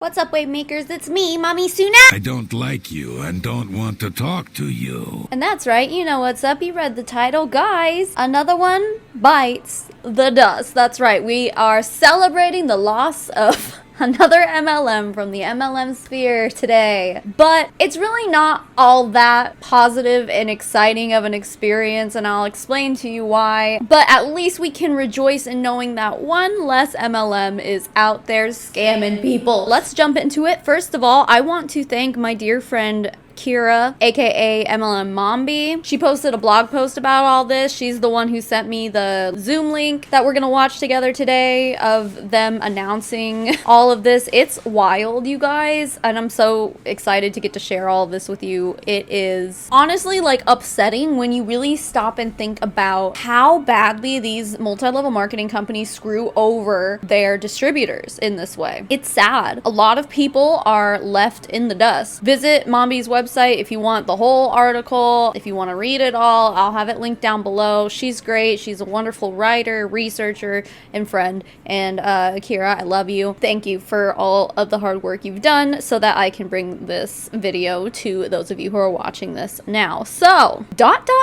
What's up, wave makers? It's me, Mommy Suna. I don't like you and don't want to talk to you. And that's right, you know what's up. You read the title, guys. Another one bites the dust. That's right, we are celebrating the loss of another MLM from the MLM sphere today. But it's really not all that positive and exciting of an experience, and I'll explain to you why. But at least we can rejoice in knowing that one less MLM is out there scamming people. Let's jump into it. First of all, I want to thank my dear friend Kira, aka MLM Mombie. She posted a blog post about all this. She's the one who sent me the Zoom link that we're gonna watch together today of them announcing all of this. It's wild, you guys, and I'm so excited to get to share all of this with you. It is honestly like upsetting when you really stop and think about how badly these multi-level marketing companies screw over their distributors in this way. It's sad. A lot of people are left in the dust. Visit Mombie's website if you want the whole article, if you want to read it all. I'll have it linked down below. She's great. She's a wonderful writer, researcher, and friend. And Kira, I love you. Thank you for all of the hard work you've done so that I can bring this video to those of you who are watching this now. So,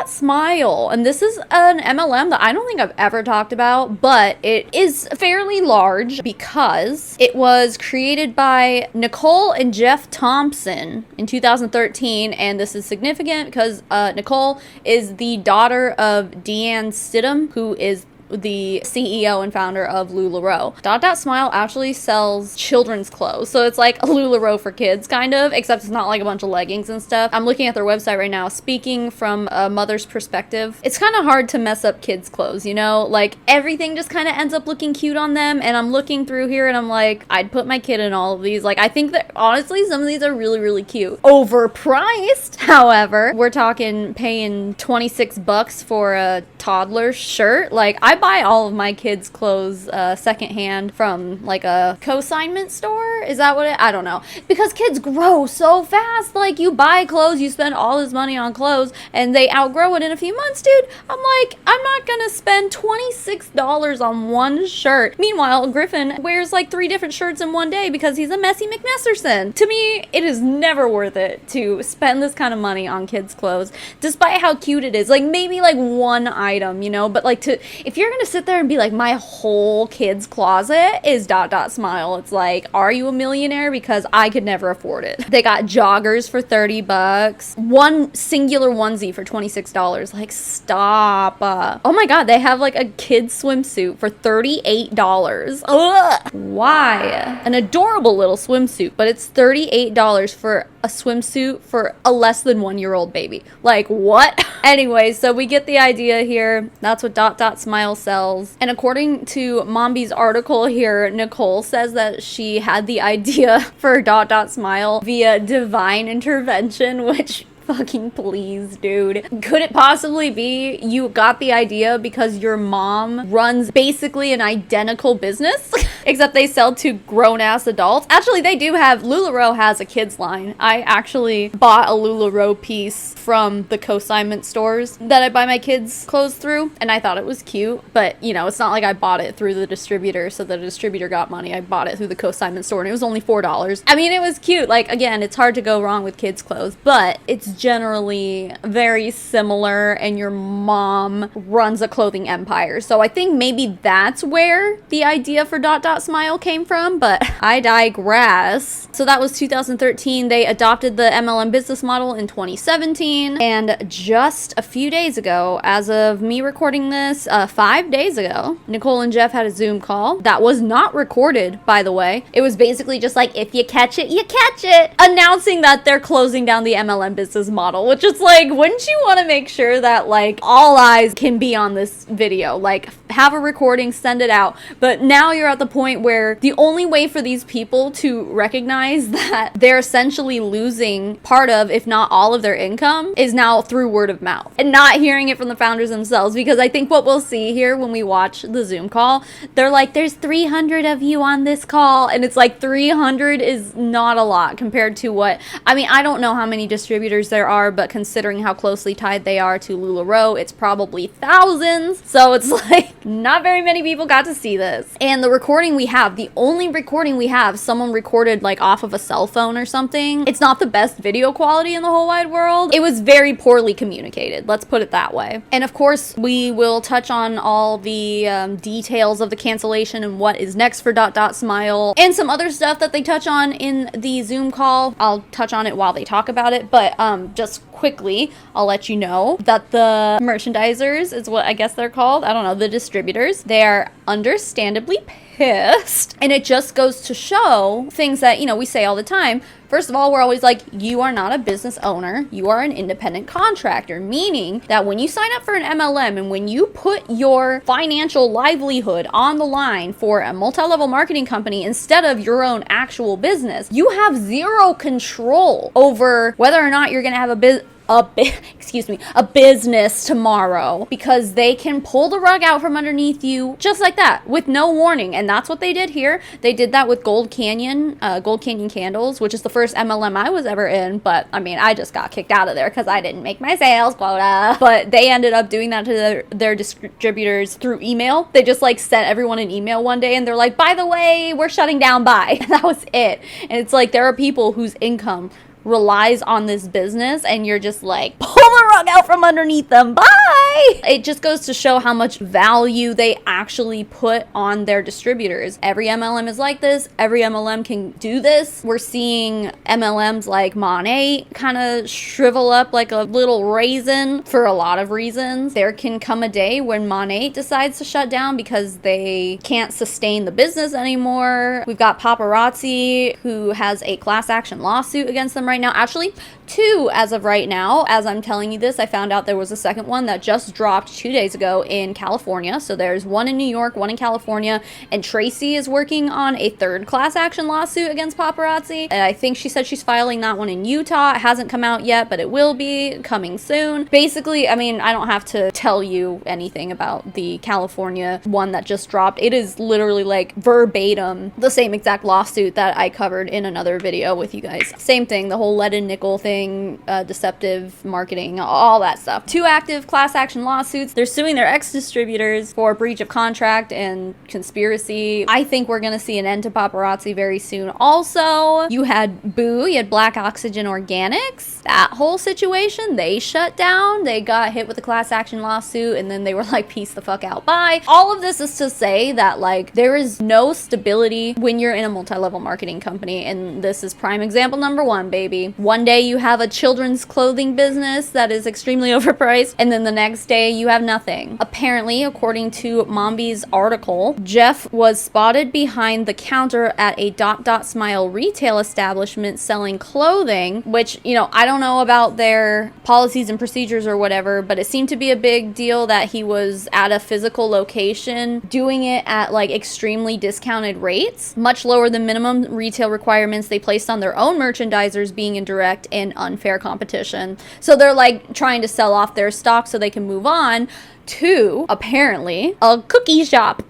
Smile, and this is an MLM that I don't think I've ever talked about, but it is fairly large because it was created by Nicole and Jeff Thompson in 2013. And this is significant because Nicole is the daughter of Deanne Stidham, who is the CEO and founder of LuLaRoe. Smile actually sells children's clothes, so it's like a LuLaRoe for kids kind of, except it's not like a bunch of leggings and stuff. I'm looking at their website right now. Speaking from a mother's perspective, it's kind of hard to mess up kids' clothes, you know, like everything just kind of ends up looking cute on them. And I'm looking through here and I'm like, I'd put my kid in all of these. Like, I think that honestly some of these are really cute. Overpriced, however. We're talking paying 26 bucks for a toddler shirt. Like, I buy all of my kids' clothes secondhand from like a consignment store. Is that what I don't know. Because kids grow so fast. Like, you buy clothes, you spend all this money on clothes, and they outgrow it in a few months, dude. I'm like, I'm not gonna spend $26 on one shirt. Meanwhile, Griffin wears like 3 different shirts in one day because he's a messy McMesserson. To me, it is never worth it to spend this kind of money on kids' clothes, despite how cute it is. Like, maybe like one item, you know, but like if you're gonna sit there and be like, my whole kid's closet is ... Smile, it's like, are you a millionaire? Because I could never afford it. They got joggers for 30 bucks, one singular onesie for $26. Like, stop. Oh my god, they have like a kid's swimsuit for $38. Ugh. Why? An adorable little swimsuit, but it's $38 for a swimsuit for a less than 1-year-old baby. Like, what? Anyway, so we get the idea here. That's what Smile sells. And according to Mombie's article here, Nicole says that she had the idea for Smile via divine intervention, which fucking please, dude. Could it possibly be you got the idea because your mom runs basically an identical business? Except they sell to grown-ass adults. Actually, they do have, LuLaRoe has a kids line. I actually bought a LuLaRoe piece from the consignment stores that I buy my kids' clothes through, and I thought it was cute, but you know, it's not like I bought it through the distributor, so the distributor got money. I bought it through the consignment store, and it was only $4. I mean, it was cute. Like, again, it's hard to go wrong with kids' clothes, but it's generally very similar, and your mom runs a clothing empire. So I think maybe that's where the idea for Smile came from, but I digress. So that was 2013. They adopted the MLM business model in 2017, and just a few days ago, as of me recording this, 5 days ago, Nicole and Jeff had a Zoom call that was not recorded, by the way. It was basically just like, if you catch it, you catch it, announcing that they're closing down the MLM business model, which is like, wouldn't you want to make sure that like all eyes can be on this video? Like, have a recording, send it out. But now you're at the point where the only way for these people to recognize that they're essentially losing part of, if not all of their income, is now through word of mouth and not hearing it from the founders themselves. Because I think what we'll see here when we watch the Zoom call, they're like, there's 300 of you on this call, and it's like 300 is not a lot compared to what, I mean, I don't know how many distributors there are, but considering how closely tied they are to LuLaRoe, it's probably thousands. So it's like not very many people got to see this. And the recording we have, the only recording we have, someone recorded like off of a cell phone or something. It's not the best video quality in the whole wide world. It was very poorly communicated, let's put it that way. And of course, we will touch on all the details of the cancellation and what is next for Smile and some other stuff that they touch on in the Zoom call. I'll touch on it while they talk about it, but just quickly, I'll let you know that the merchandisers is what I guess they're called. I don't know, the distributors. They are understandably pissed. And it just goes to show things that, you know, we say all the time. First of all, we're always like, you are not a business owner. You are an independent contractor, meaning that when you sign up for an MLM and when you put your financial livelihood on the line for a multi-level marketing company instead of your own actual business, you have zero control over whether or not you're going to have a business tomorrow, because they can pull the rug out from underneath you just like that with no warning. And that's what they did here. They did that with Gold Canyon Candles, which is the first MLM I was ever in, but I mean, I just got kicked out of there because I didn't make my sales quota. But they ended up doing that to their distributors through email. They just like sent everyone an email one day and they're like, by the way, we're shutting down by. And that was it. And it's like, there are people whose income relies on this business and you're just like, pull the rug out from underneath them, bye. It just goes to show how much value they actually put on their distributors. Every MLM is like this. Every MLM can do this. We're seeing MLMs like Mombie kind of shrivel up like a little raisin for a lot of reasons. There can come a day when Mombie decides to shut down because they can't sustain the business anymore. We've got Paparazzi, who has a class action lawsuit against them right now. Actually, 2 as of right now. As I'm telling you this, I found out there was a second one that just dropped 2 days ago in California. So there's one in New York, one in California, and Tracy is working on a 3rd class action lawsuit against Paparazzi. And I think she said she's filing that one in Utah. It hasn't come out yet, but it will be coming soon. Basically, I mean, I don't have to tell you anything about the California one that just dropped. It is literally like verbatim the same exact lawsuit that I covered in another video with you guys. Same thing, the whole lead and nickel thing, deceptive marketing, all that stuff. 2 active class action lawsuits. They're suing their ex-distributors for breach of contract and conspiracy. I think we're gonna see an end to Paparazzi very soon. Also, you had Boo, you had Black Oxygen Organics. That whole situation, they shut down. They got hit with a class action lawsuit and then they were like, peace the fuck out, bye. All of this is to say that like there is no stability when you're in a multi-level marketing company, and this is prime example number 1, baby. One day you have a children's clothing business that is extremely overpriced, and then the next day you have nothing. Apparently, according to Mombie's article, Jeff was spotted behind the counter at a Smile retail establishment selling clothing, which, you know, I don't know about their policies and procedures or whatever, but it seemed to be a big deal that he was at a physical location doing it at like extremely discounted rates, much lower than minimum retail requirements they placed on their own merchandisers, being in direct and unfair competition. So they're like trying to sell off their stock so they can move on to, apparently, a cookie shop.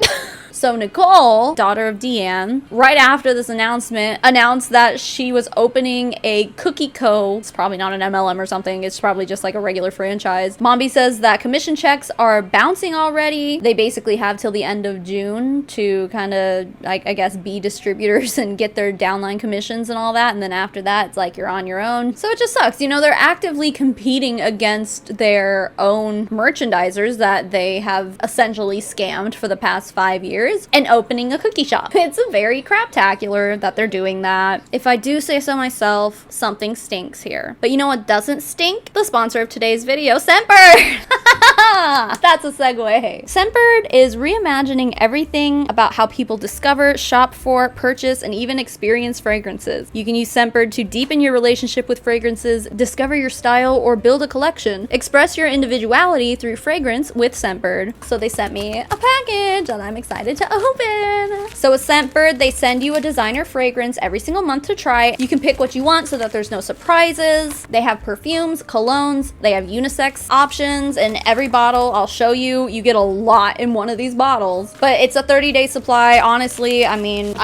So Nicole, daughter of Deanne, right after this announcement, announced that she was opening a cookie co. It's probably not an MLM or something. It's probably just like a regular franchise. Mombie says that commission checks are bouncing already. They basically have till the end of June to kind of, I guess, be distributors and get their downline commissions and all that. And then after that, it's like you're on your own. So it just sucks. You know, they're actively competing against their own merchandisers that they have essentially scammed for the past 5 years. And opening a cookie shop. It's a very craptacular that they're doing that. If I do say so myself, something stinks here. But you know what doesn't stink? The sponsor of today's video, Scentbird! That's a segue. Scentbird is reimagining everything about how people discover, shop for, purchase, and even experience fragrances. You can use Scentbird to deepen your relationship with fragrances, discover your style, or build a collection. Express your individuality through fragrance with Scentbird. So they sent me a package that I'm excited to open. So with Scentbird, they send you a designer fragrance every single month to try. You can pick what you want so that there's no surprises. They have perfumes, colognes, they have unisex options in every bottle. I'll show you. You get a lot in one of these bottles, but it's a 30-day supply. Honestly, I mean,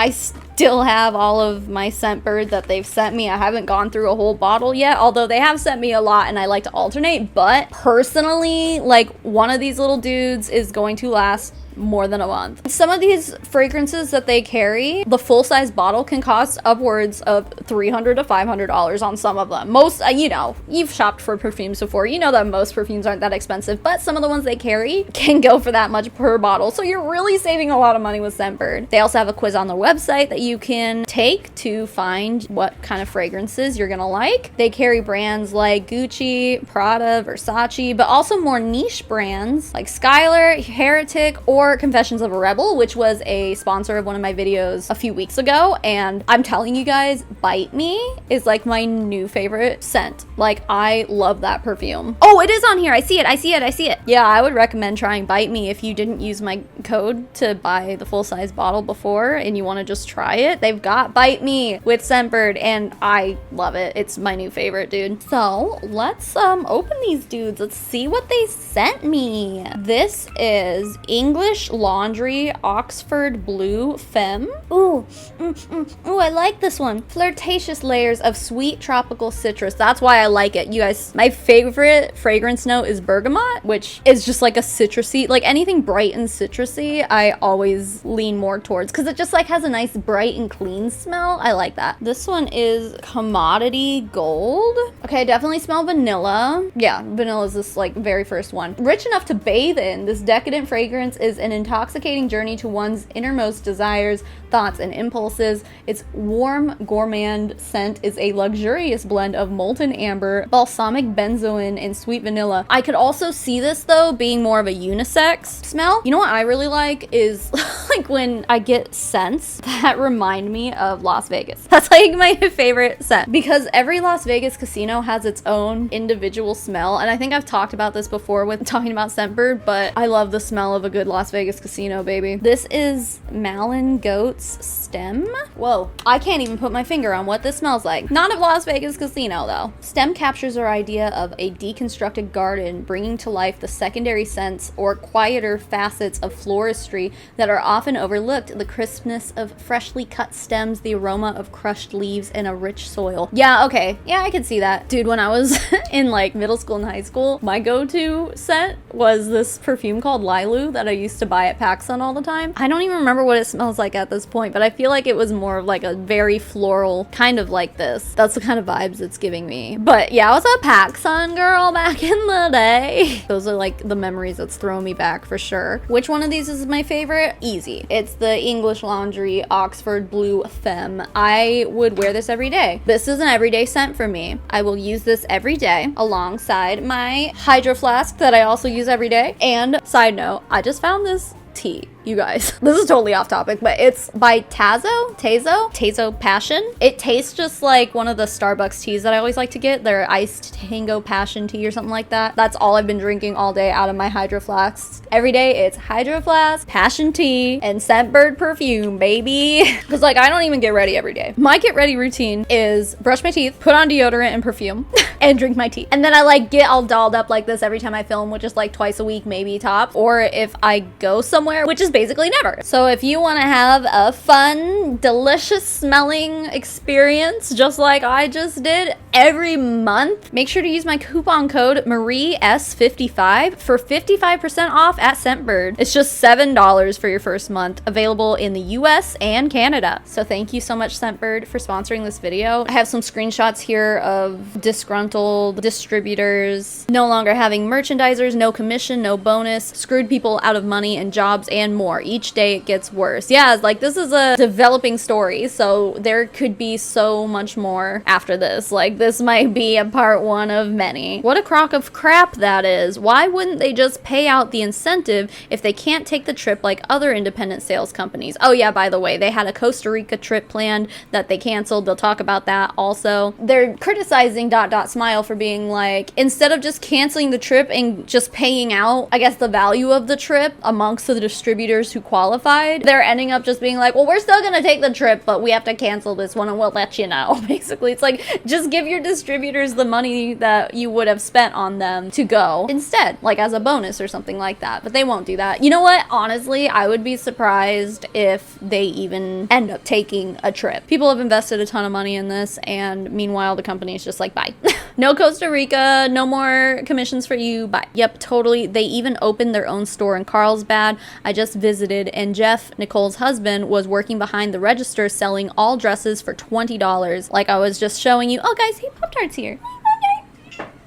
still have all of my Scentbird that they've sent me. I haven't gone through a whole bottle yet, although they have sent me a lot and I like to alternate. But personally, like, one of these little dudes is going to last more than a month. Some of these fragrances that they carry, the full-size bottle can cost upwards of $300 to $500 on some of them. Most, you know, you've shopped for perfumes before, you know that most perfumes aren't that expensive, but some of the ones they carry can go for that much per bottle, so you're really saving a lot of money with Scentbird. They also have a quiz on their website that you can take to find what kind of fragrances you're gonna like. They carry brands like Gucci, Prada, Versace, but also more niche brands like Skylar, Heretic, or Confessions of a Rebel, which was a sponsor of one of my videos a few weeks ago. And I'm telling you guys, Bite Me is like my new favorite scent. Like, I love that perfume. Oh, it is on here. I see it. Yeah, I would recommend trying Bite Me if you didn't use my code to buy the full-size bottle before and you want to just try it. They've got Bite Me with Scentbird and I love it. It's my new favorite, dude. So let's open these dudes. Let's see what they sent me. This is English Laundry Oxford Blue Femme. Ooh, I like this one. Flirtatious layers of sweet tropical citrus. That's why I like it. You guys, my favorite fragrance note is bergamot, which is just like a citrusy, like anything bright and citrusy, I always lean more towards because it just like has a nice bright and clean smell. I like that. This one is Commodity Gold. Okay, I definitely smell vanilla. Yeah, vanilla is this like very first one. Rich enough to bathe in, this decadent fragrance is an intoxicating journey to one's innermost desires, thoughts, and impulses. Its warm, gourmand scent is a luxurious blend of molten amber, balsamic benzoin, and sweet vanilla. I could also see this, though, being more of a unisex smell. You know what I really like is like when I get scents that remind me of Las Vegas. That's like my favorite scent because every Las Vegas casino has its own individual smell, and I think I've talked about this before with talking about Scentbird, but I love the smell of a good Las Vegas casino, baby. This is Malin Goat's Stem. Whoa, I can't even put my finger on what this smells like. Not of Las Vegas casino, though. Stem captures our idea of a deconstructed garden, bringing to life the secondary scents or quieter facets of floristry that are often overlooked. The crispness of freshly cut stems, the aroma of crushed leaves, and a rich soil. Yeah, okay. Yeah, I can see that. Dude, when I was in like middle school and high school, my go-to scent was this perfume called Lilu that I used to buy at PacSun all the time. I don't even remember what it smells like at this point, but I feel like it was more of like a very floral, kind of like this. That's the kind of vibes it's giving me. But yeah, I was a PacSun girl back in the day. Those are like the memories that's throwing me back for sure. Which one of these is my favorite? Easy. It's the English Laundry Oxford Blue Femme. I would wear this every day. This is an everyday scent for me. I will use this every day alongside my Hydro Flask that I also use every day. And side note, I just found this tea, you guys. This is totally off topic, but it's by Tazo Passion. It tastes just like one of the Starbucks teas that I always like to get, their iced Tango Passion tea or something like that. That's all I've been drinking all day out of my Hydro Flasks. Every day it's Hydro Flask, Passion tea, and Scentbird perfume, baby. Because like I don't even get ready every day. My get ready routine is brush my teeth, put on deodorant and perfume, and drink my tea. And then I like get all dolled up like this every time I film, which is like twice a week, maybe top. Or if I go somewhere, which is basically never. So if you want to have a fun, delicious smelling experience, just like I just did every month, make sure to use my coupon code MarieS55 for 55% off at Scentbird. It's just $7 for your first month, available in the US and Canada. So thank you so much, Scentbird, for sponsoring this video. I have some screenshots here of disgruntled distributors no longer having merchandisers, no commission, no bonus, screwed people out of money and jobs, and more. Each day it gets worse. Yeah, it's like this is a developing story, so there could be so much more after this. Like this might be a part one of many. What a crock of crap that is. Why wouldn't they just pay out the incentive if they can't take the trip like other independent sales companies? Oh yeah, by the way, they had a Costa Rica trip planned that they canceled. They'll talk about that also. They're criticizing Smile for being like, instead of just canceling the trip and just paying out, I guess, the value of the trip amongst the distributors distributors who qualified, they're ending up just being like, well, we're still gonna take the trip, but we have to cancel this one and we'll let you know. Basically, it's like, just give your distributors the money that you would have spent on them to go instead, like as a bonus or something like that. But they won't do that. You know what? Honestly, I would be surprised if they even end up taking a trip. People have invested a ton of money in this, and meanwhile, the company is just like, bye. No Costa Rica, no more commissions for you, bye. Yep, totally. They even opened their own store in Carlsbad. I just visited, and Jeff, Nicole's husband, was working behind the register selling all dresses for $20. Like I was just showing you. Oh, guys, hey, Pop-Tarts here.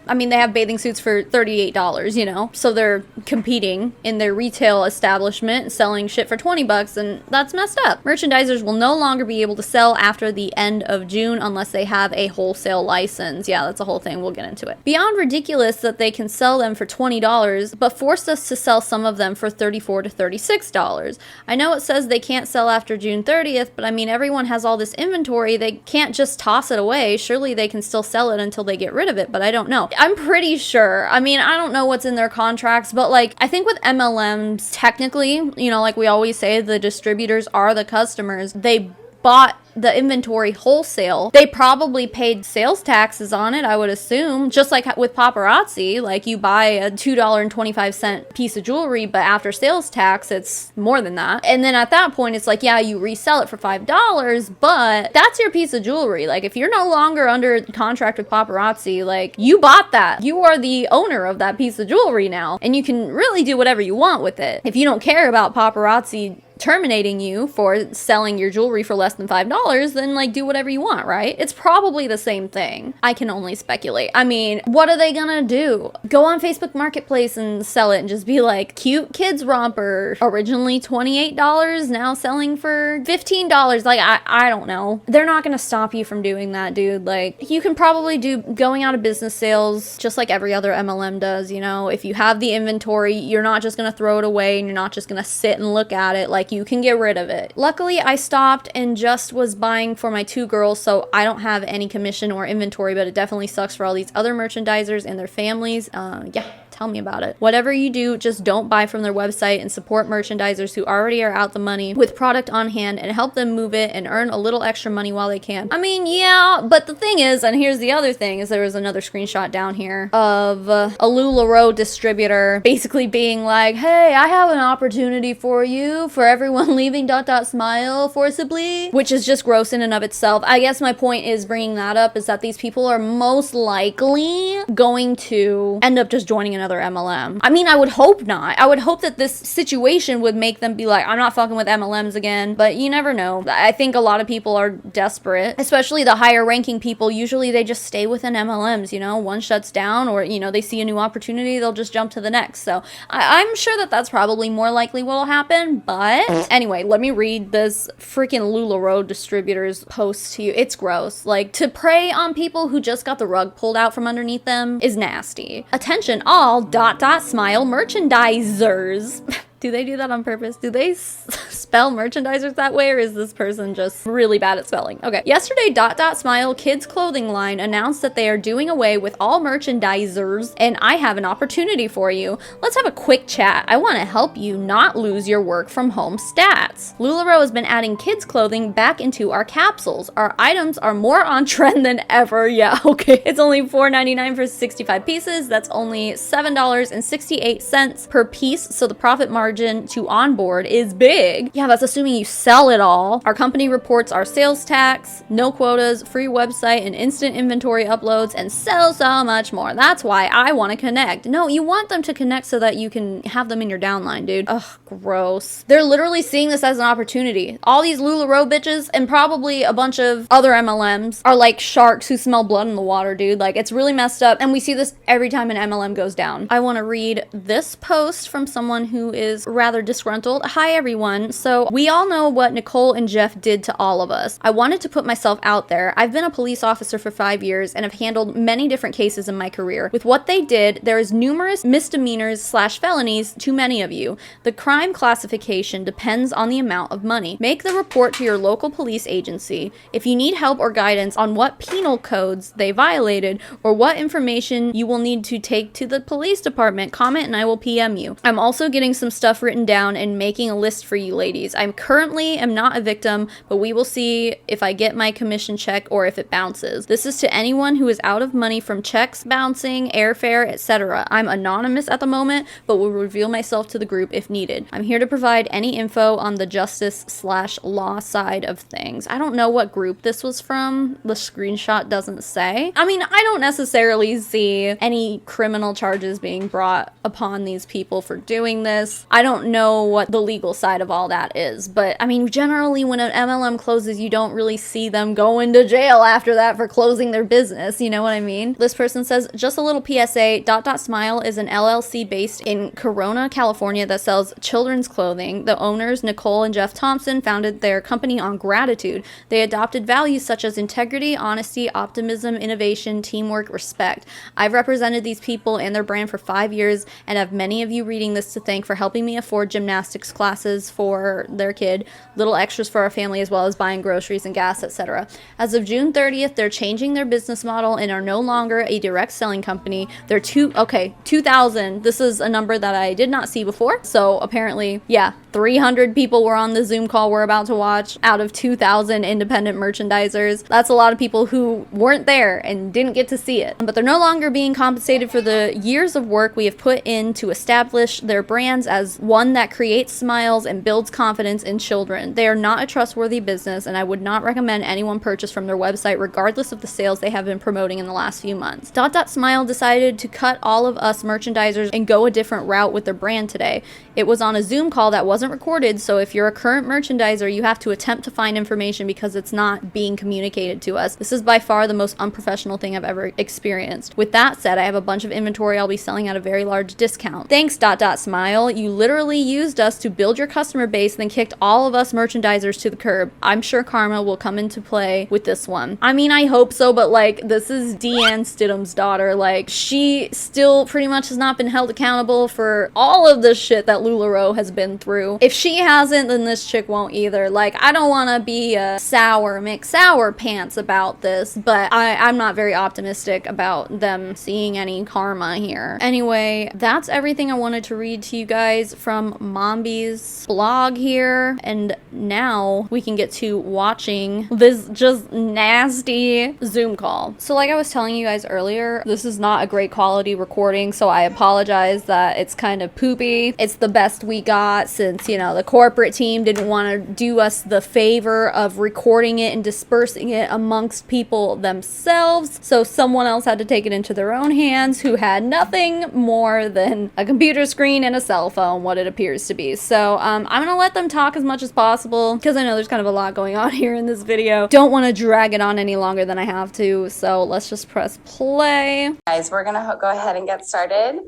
I mean, they have bathing suits for $38, you know? So they're competing in their retail establishment, selling shit for $20, and that's messed up. Merchandisers will no longer be able to sell after the end of June unless they have a wholesale license. Yeah, that's a whole thing. We'll get into it. Beyond ridiculous that they can sell them for $20, but forced us to sell some of them for $34 to $36. I know it says they can't sell after June 30th, but I mean, everyone has all this inventory. They can't just toss it away. Surely they can still sell it until they get rid of it, but I don't know. I'm pretty sure. I mean, I don't know what's in their contracts, but like, I think with MLMs, technically, you know, like we always say, the distributors are the customers. They bought the inventory wholesale. They probably paid sales taxes on it, I would assume. Just like with paparazzi, like you buy a $2.25 piece of jewelry, but after sales tax, it's more than that. And then at that point, it's like, yeah, you resell it for $5, but that's your piece of jewelry. Like if you're no longer under contract with paparazzi, like you bought that. You are the owner of that piece of jewelry now, and you can really do whatever you want with it. If you don't care about paparazzi terminating you for selling your jewelry for less than $5, then like do whatever you want, right? It's probably the same thing. I can only speculate. I mean, what are they gonna do? Go on Facebook Marketplace and sell it and just be like, cute kids romper, originally $28, now selling for $15. Like, I don't know. They're not gonna stop you from doing that, dude. Like, you can probably do going out of business sales just like every other MLM does, you know? If you have the inventory, you're not just gonna throw it away and you're not just gonna sit and look at it. Like, you can get rid of it. Luckily, I stopped and just was buying for my 2 girls, so I don't have any commission or inventory, but it definitely sucks for all these other merchandisers and their families. Yeah. Tell me about it. Whatever you do, just don't buy from their website and support merchandisers who already are out the money with product on hand and help them move it and earn a little extra money while they can. I mean, yeah, but the thing is, and here's the other thing, is there was another screenshot down here of a LuLaRoe distributor basically being like, hey, I have an opportunity for you for everyone leaving ... Smile forcibly, which is just gross in and of itself. I guess my point is bringing that up is that these people are most likely going to end up just joining another MLM. I mean, I would hope not. I would hope that this situation would make them be like, I'm not fucking with MLMs again, but you never know. I think a lot of people are desperate, especially the higher ranking people. Usually they just stay within MLMs, you know, one shuts down or, you know, they see a new opportunity, they'll just jump to the next. So I'm sure that that's probably more likely what'll happen, but anyway, let me read this freaking LuLaRoe distributor's post to you. It's gross. Like, to prey on people who just got the rug pulled out from underneath them is nasty. Attention all ... Smile merchandisers. Do they do that on purpose? Do they spell merchandisers that way, or is this person just really bad at spelling? Okay. Yesterday, Smile kids clothing line announced that they are doing away with all merchandisers, and I have an opportunity for you. Let's have a quick chat. I want to help you not lose your work from home stats. LuLaRoe has been adding kids clothing back into our capsules. Our items are more on trend than ever. Yeah, okay. It's only $4.99 for 65 pieces. That's only $7.68 per piece, so the profit margin to onboard is big. Yeah, that's assuming you sell it all. Our company reports our sales tax, no quotas, free website and instant inventory uploads, and so much more. That's why I want to connect. No, you want them to connect so that you can have them in your downline, dude. Ugh, gross. They're literally seeing this as an opportunity. All these LuLaRoe bitches and probably a bunch of other MLMs are like sharks who smell blood in the water, dude. Like, it's really messed up, and we see this every time an MLM goes down. I want to read this post from someone who is rather disgruntled. Hi everyone. So we all know what Nicole and Jeff did to all of us. I wanted to put myself out there. I've been a police officer for 5 years and have handled many different cases in my career. With what they did, there is numerous misdemeanors / felonies to many of you. The crime classification depends on the amount of money. Make the report to your local police agency. If you need help or guidance on what penal codes they violated or what information you will need to take to the police department, comment and I will PM you. I'm also getting some stuff stuff written down and making a list for you ladies. I currently am not a victim, but we will see if I get my commission check or if it bounces. This is to anyone who is out of money from checks bouncing, airfare, etc. I'm anonymous at the moment, but will reveal myself to the group if needed. I'm here to provide any info on the justice/law side of things. I don't know what group this was from. The screenshot doesn't say. I mean, I don't necessarily see any criminal charges being brought upon these people for doing this. I don't know what the legal side of all that is, but I mean, generally when an MLM closes, you don't really see them going to jail after that for closing their business, you know what I mean? This person says, just a little PSA, Smile is an LLC based in Corona, California that sells children's clothing. The owners, Nicole and Jeff Thompson, founded their company on gratitude. They adopted values such as integrity, honesty, optimism, innovation, teamwork, respect. I've represented these people and their brand for 5 years and have many of you reading this to thank for helping me afford gymnastics classes for their kid, little extras for our family, as well as buying groceries and gas, etc. As of June 30th, they're changing their business model and are no longer a direct selling company. They're 2,000. This is a number that I did not see before. So apparently, yeah, 300 people were on the Zoom call we're about to watch out of 2,000 independent merchandisers. That's a lot of people who weren't there and didn't get to see it. But they're no longer being compensated for the years of work we have put in to establish their brands as one that creates smiles and builds confidence in children. They are not a trustworthy business, and I would not recommend anyone purchase from their website regardless of the sales they have been promoting in the last few months. Smile decided to cut all of us merchandisers and go a different route with their brand today. It was on a Zoom call that wasn't recorded, so if you're a current merchandiser, you have to attempt to find information because it's not being communicated to us. This is by far the most unprofessional thing I've ever experienced. With that said, I have a bunch of inventory I'll be selling at a very large discount. Thanks, Smile. You literally used us to build your customer base, then kicked all of us merchandisers to the curb. I'm sure karma will come into play with this one. I mean, I hope so, but like, this is Deanne Stidham's daughter. Like, she still pretty much has not been held accountable for all of the shit that LuLaRoe has been through. If she hasn't, then this chick won't either. Like, I don't want to be a sour pants about this, but I'm not very optimistic about them seeing any karma here. Anyway, that's everything I wanted to read to you guys from Mombie's blog here, and now we can get to watching this just nasty Zoom call. So like I was telling you guys earlier, this is not a great quality recording, so I apologize that it's kind of poopy. It's the best we got since, you know, the corporate team didn't want to do us the favor of recording it and dispersing it amongst people themselves, so someone else had to take it into their own hands who had nothing more than a computer screen and a cell phone, what it appears to be. So I'm gonna let them talk as much as possible because I know there's kind of a lot going on here in this video. Don't want to drag it on any longer than I have to, so let's just press play. Guys, we're gonna go ahead and get started.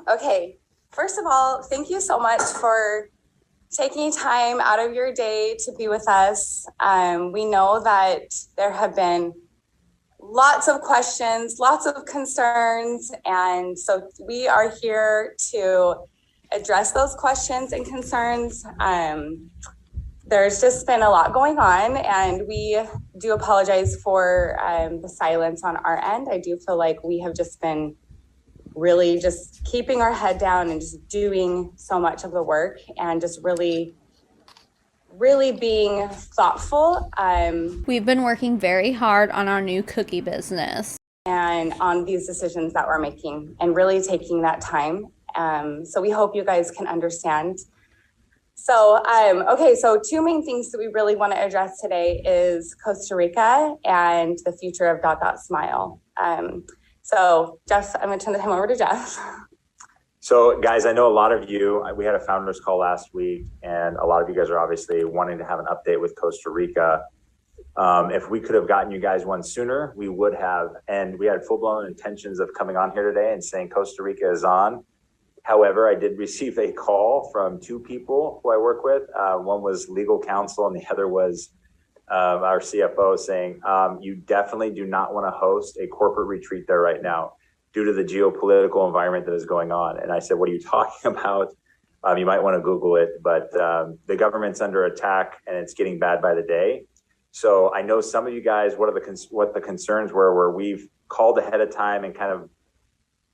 Okay, first of all, thank you so much for taking time out of your day to be with us. We know that there have been lots of questions, lots of concerns, and so we are here to address those questions and concerns. There's just been a lot going on, and we do apologize for the silence on our end. I do feel like we have just been really just keeping our head down and just doing so much of the work and just really being thoughtful. We've been working very hard on our new cookie business and on these decisions that we're making and really taking that time. So we hope you guys can understand. So, okay, so two main things that we really want to address today is Costa Rica and the future of Smile. So Jeff, I'm going to turn the time over to Jeff. So guys, I know a lot of you, we had a founders call last week, and a lot of you guys are obviously wanting to have an update with Costa Rica. If we could have gotten you guys one sooner, we would have, and we had full-blown intentions of coming on here today and saying Costa Rica is on. However, I did receive a call from two people who I work with. One was legal counsel and the other was our CFO saying, you definitely do not want to host a corporate retreat there right now due to the geopolitical environment that is going on. And I said, what are you talking about? You might want to Google it, but the government's under attack and it's getting bad by the day. So I know some of you guys, what the concerns were, where we've called ahead of time and kind of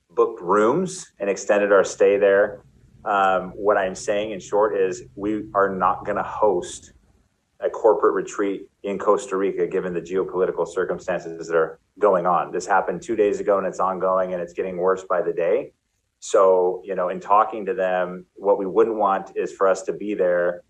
booked rooms and extended our stay there. What I'm saying in short is we are not going to host a corporate retreat in Costa Rica, given the geopolitical circumstances that are going on. This happened 2 days ago and it's ongoing and it's getting worse by the day. So, you know, in talking to them, what we wouldn't want is for us to be there,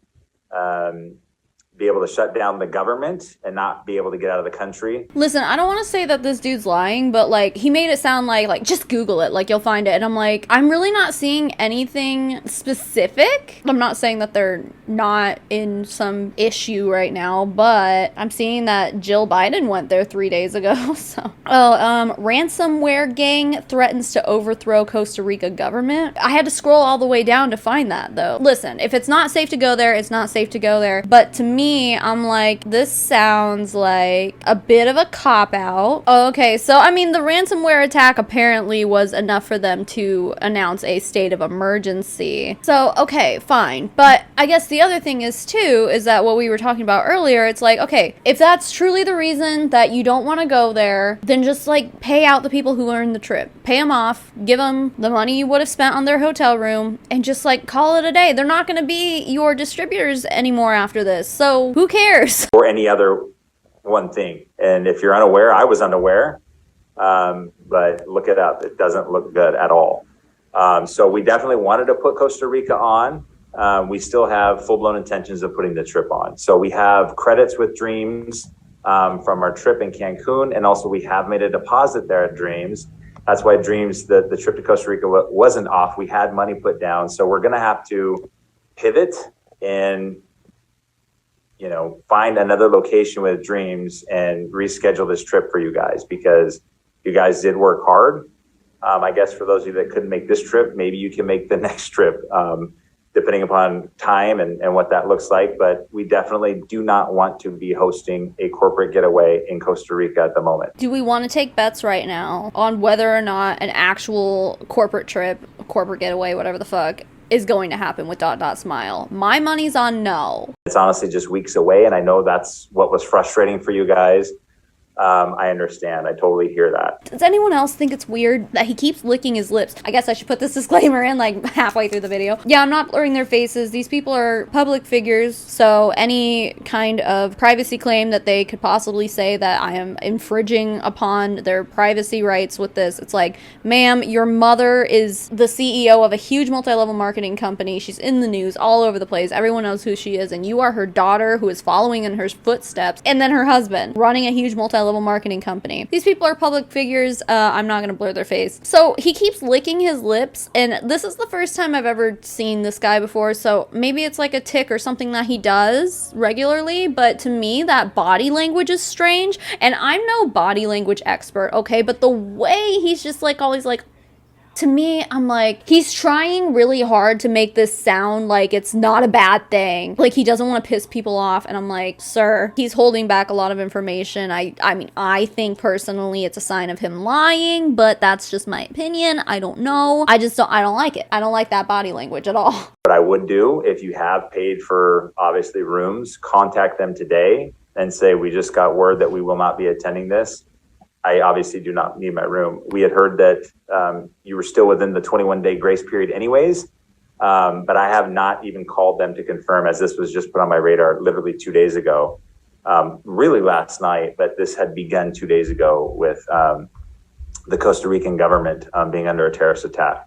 be able to shut down the government and not be able to get out of the country. Listen, I don't want to say that this dude's lying, but like he made it sound like just Google it, like you'll find it. And I'm like, I'm really not seeing anything specific. I'm not saying that they're not in some issue right now, but I'm seeing that Jill Biden went there 3 days ago. So, ransomware gang threatens to overthrow Costa Rica government. I had to scroll all the way down to find that though. Listen, if it's not safe to go there, it's not safe to go there. But to me, I'm like, this sounds like a bit of a cop-out. Okay, so I mean, the ransomware attack apparently was enough for them to announce a state of emergency. So, okay, fine. But I guess the other thing is, too, is that what we were talking about earlier, it's like, okay, if that's truly the reason that you don't want to go there, then just, like, pay out the people who earned the trip. Pay them off, give them the money you would have spent on their hotel room, and just, like, call it a day. They're not going to be your distributors anymore after this. So, who cares? Or any other one thing. And if you're unaware, I was unaware, but look it up. It doesn't look good at all. So we definitely wanted to put Costa Rica on. We still have full-blown intentions of putting the trip on. So we have credits with Dreams from our trip in Cancun, and also we have made a deposit there at Dreams. That's why Dreams, the trip to Costa Rica wasn't off. We had money put down. So we're going to have to pivot and find another location with Dreams and reschedule this trip for you guys, because you guys did work hard. I guess for those of you that couldn't make this trip, maybe you can make the next trip, depending upon time and what that looks like. But we definitely do not want to be hosting a corporate getaway in Costa Rica at the moment. Do we want to take bets right now on whether or not an actual corporate trip, corporate getaway, whatever the fuck, is going to happen with ... Smile? My money's on no. It's honestly just weeks away, and I know that's what was frustrating for you guys. I understand. I totally hear that. Does anyone else think it's weird that he keeps licking his lips? I guess I should put this disclaimer in like halfway through the video. Yeah, I'm not blurring their faces. These people are public figures, so any kind of privacy claim that they could possibly say that I am infringing upon their privacy rights with this, it's like, ma'am, your mother is the CEO of a huge multi-level marketing company. She's in the news all over the place. Everyone knows who she is, and you are her daughter who is following in her footsteps, and then her husband running a huge multi-level marketing company. These people are public figures. I'm not gonna blur their face. So he keeps licking his lips, and this is the first time I've ever seen this guy before, so maybe it's like a tick or something that he does regularly, but to me that body language is strange, and I'm no body language expert, okay, but the way he's just like always like, to me, I'm like, he's trying really hard to make this sound like it's not a bad thing. Like, he doesn't want to piss people off. And I'm like, sir, he's holding back a lot of information. I mean, I think personally it's a sign of him lying, but that's just my opinion. I don't know. I don't like it. I don't like that body language at all. What I would do, if you have paid for, obviously, rooms, contact them today and say, we just got word that we will not be attending this. I obviously do not need my room. We had heard that you were still within the 21-day grace period anyways, but I have not even called them to confirm, as this was just put on my radar literally 2 days ago, really last night, but this had begun 2 days ago with the Costa Rican government being under a terrorist attack.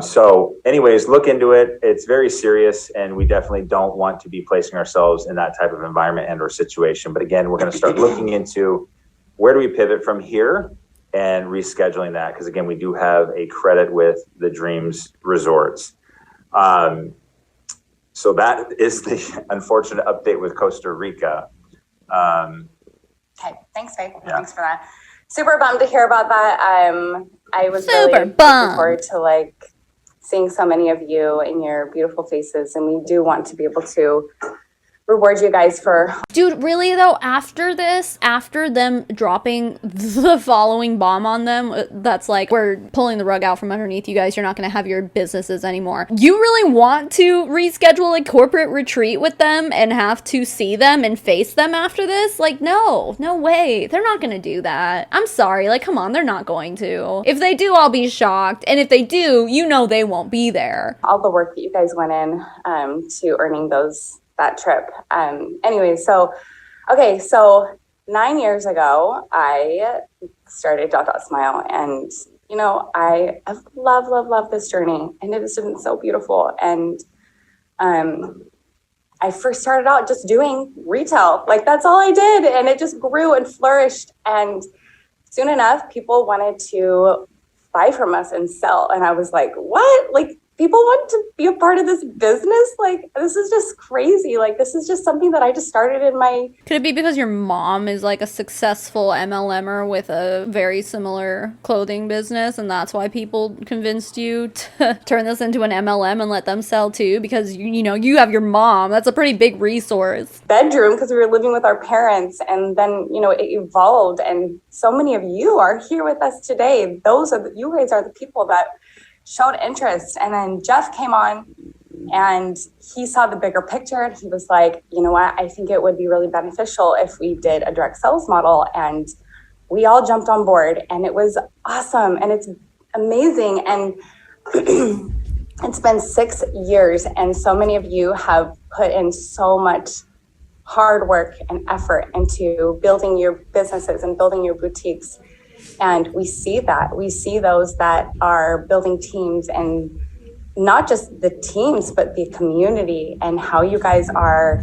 So anyways, look into it. It's very serious, and we definitely don't want to be placing ourselves in that type of environment and or situation. But again, we're going to start looking into where do we pivot from here and rescheduling that? Because again, we do have a credit with the Dreams Resorts. So that is the unfortunate update with Costa Rica. Okay, thanks, Faith. Yeah. Thanks for that. Super bummed to hear about that. I was Super really looking bummed. forward to like seeing so many of you and your beautiful faces, and we do want to be able to reward you guys for. Dude, really though, after this, after them dropping the following bomb on them, that's like, we're pulling the rug out from underneath you guys, you're not gonna have your businesses anymore. You really want to reschedule a corporate retreat with them and have to see them and face them after this? Like, no way. They're not gonna do that. I'm sorry, like, come on, they're not going to. If they do, I'll be shocked. And if they do, you know they won't be there. All the work that you guys went in to earning that trip. Anyway, so 9 years ago, I started Smile, and you know, I love this journey, and it has been so beautiful. And I first started out just doing retail, like that's all I did, and it just grew and flourished. And soon enough, people wanted to buy from us and sell, and I was like, what? Like, people want to be a part of this business? Like, this is just crazy. Like, this is just something that I just started in my... Could it be because your mom is like a successful MLMer with a very similar clothing business, and that's why people convinced you to turn this into an MLM and let them sell too? Because, you know, you have your mom. That's a pretty big resource. Bedroom, because we were living with our parents, and then, you know, it evolved, and so many of you are here with us today. You guys are the people that showed interest. And then Jeff came on and he saw the bigger picture, and he was like, you know what, I think it would be really beneficial if we did a direct sales model. And we all jumped on board, and it was awesome, and it's amazing. And it's been 6 years, and so many of you have put in so much hard work and effort into building your businesses and building your boutiques. And we see that. We see those that are building teams, and not just the teams, but the community, and how you guys are